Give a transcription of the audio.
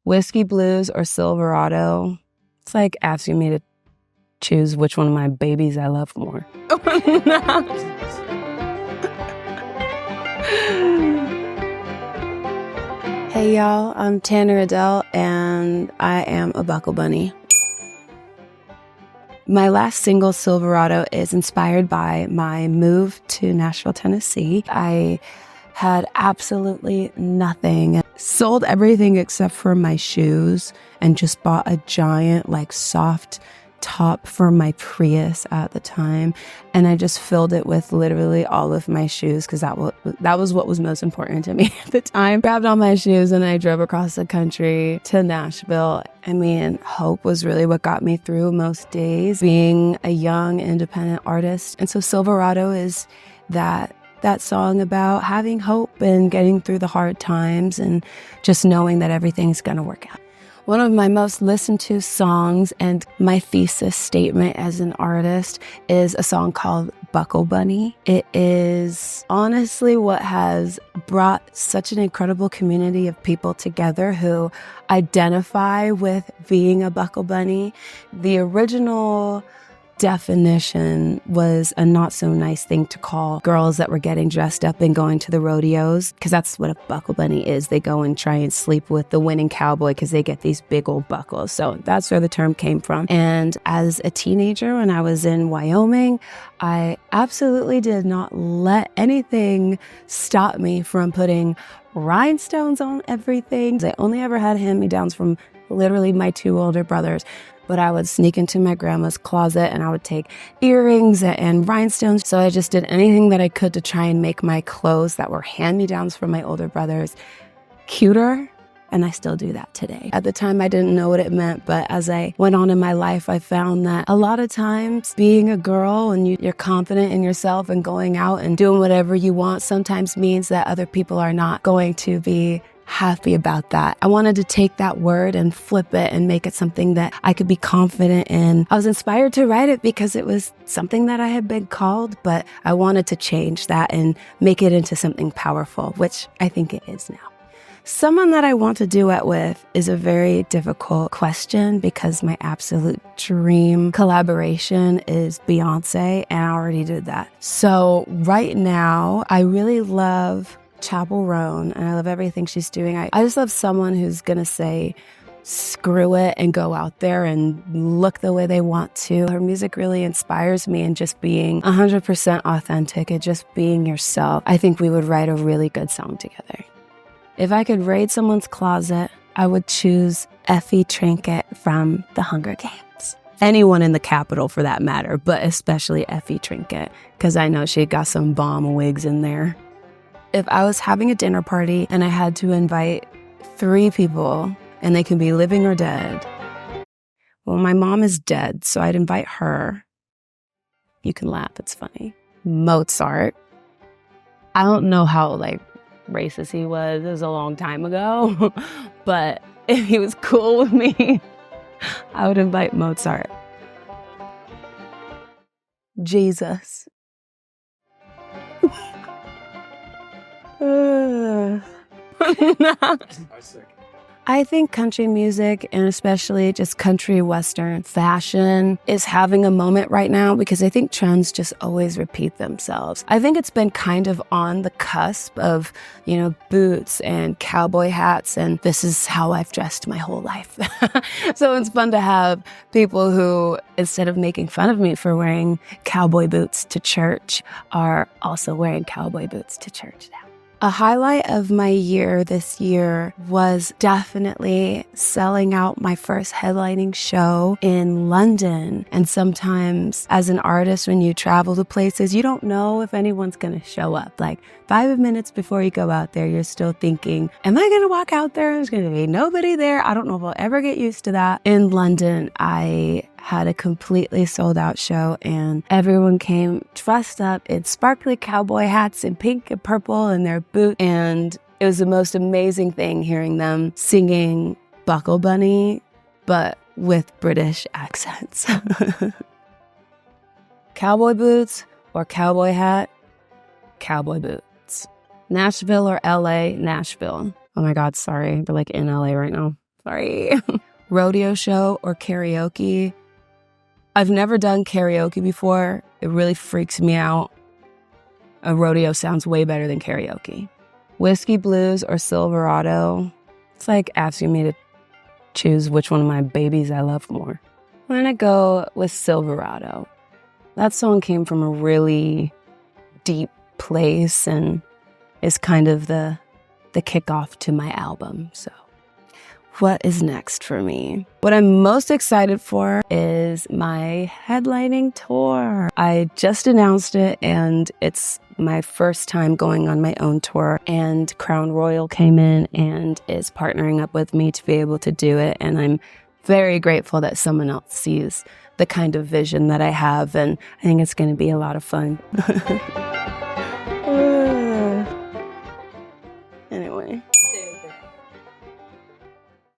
Whiskey Blues or Silverado. It's like asking me to choose which one of my babies I love more. Hey y'all, I'm Tanner Adell and I am a buckle bunny. My last single, Silverado, is inspired by my move to Nashville, Tennessee. I had absolutely nothing. Sold everything except for my shoes and just bought a giant, like, soft top for my Prius at the time. And I just filled it with literally all of my shoes because that was what was most important to me at the time. Grabbed all my shoes and I drove across the country to Nashville. I mean, hope was really what got me through most days, being a young independent artist. And so Silverado is that song about having hope and getting through the hard times and just knowing that everything's gonna work out. One of my most listened to songs and my thesis statement as an artist is a song called Buckle Bunny. It is honestly what has brought such an incredible community of people together who identify with being a buckle bunny. The original definition was a not so nice thing to call girls that were getting dressed up and going to the rodeos, because that's what a buckle bunny is. They go and try and sleep with the winning cowboy because they get these big old buckles. So that's where the term came from. And as a teenager, when I was in Wyoming, I absolutely did not let anything stop me from putting rhinestones on everything. I only ever had hand-me-downs from literally my two older brothers. But I would sneak into my grandma's closet and I would take earrings and rhinestones. So I just did anything that I could to try and make my clothes that were hand-me-downs from my older brothers cuter. And I still do that today. At the time, I didn't know what it meant. But as I went on in my life, I found that a lot of times being a girl and you're confident in yourself and going out and doing whatever you want sometimes means that other people are not going to be happy about that. I wanted to take that word and flip it and make it something that I could be confident in. I was inspired to write it because it was something that I had been called, but I wanted to change that and make it into something powerful, which I think it is now. Someone that I want to duet with is a very difficult question because my absolute dream collaboration is Beyoncé, and I already did that. So right now, I really love Chappell Roan, and I love everything she's doing. I just love someone who's gonna say screw it and go out there and look the way they want to. Her music really inspires me, and just being 100% authentic and just being yourself. I think we would write a really good song together. If I could raid someone's closet, I would choose Effie Trinket from The Hunger Games. Anyone in the Capitol for that matter, but especially Effie Trinket, because I know she got some bomb wigs in there. If I was having a dinner party and I had to invite 3 people, and they can be living or dead, well, my mom is dead, so I'd invite her. You can laugh, it's funny. Mozart. I don't know how, like, racist he was. It was a long time ago. But if he was cool with me, I would invite Mozart. Jesus. I think country music, and especially just country western fashion, is having a moment right now because I think trends just always repeat themselves. I think it's been kind of on the cusp of, boots and cowboy hats, and this is how I've dressed my whole life. So it's fun to have people who, instead of making fun of me for wearing cowboy boots to church, are also wearing cowboy boots to church now. A highlight of my year this year was definitely selling out my first headlining show in London. And sometimes as an artist, when you travel to places, you don't know if anyone's going to show up. Like 5 minutes before you go out there, you're still thinking, am I going to walk out there? There's going to be nobody there. I don't know if I'll ever get used to that. In London, I had a completely sold out show, and everyone came dressed up in sparkly cowboy hats and pink and purple and their boots. And it was the most amazing thing hearing them singing Buckle Bunny, but with British accents. Cowboy boots or cowboy hat? Cowboy boots. Nashville or LA? Nashville. Oh my God, sorry. We're like in LA right now. Sorry. Rodeo show or karaoke. I've never done karaoke before. It really freaks me out. A rodeo sounds way better than karaoke. Whiskey Blues or Silverado. It's like asking me to choose which one of my babies I love more. I'm gonna go with Silverado. That song came from a really deep place and is kind of the kickoff to my album. So what is next for me? What I'm most excited for is my headlining tour. I just announced it, and it's my first time going on my own tour, and Crown Royal came in and is partnering up with me to be able to do it, and I'm very grateful that someone else sees the kind of vision that I have, and I think it's going to be a lot of fun.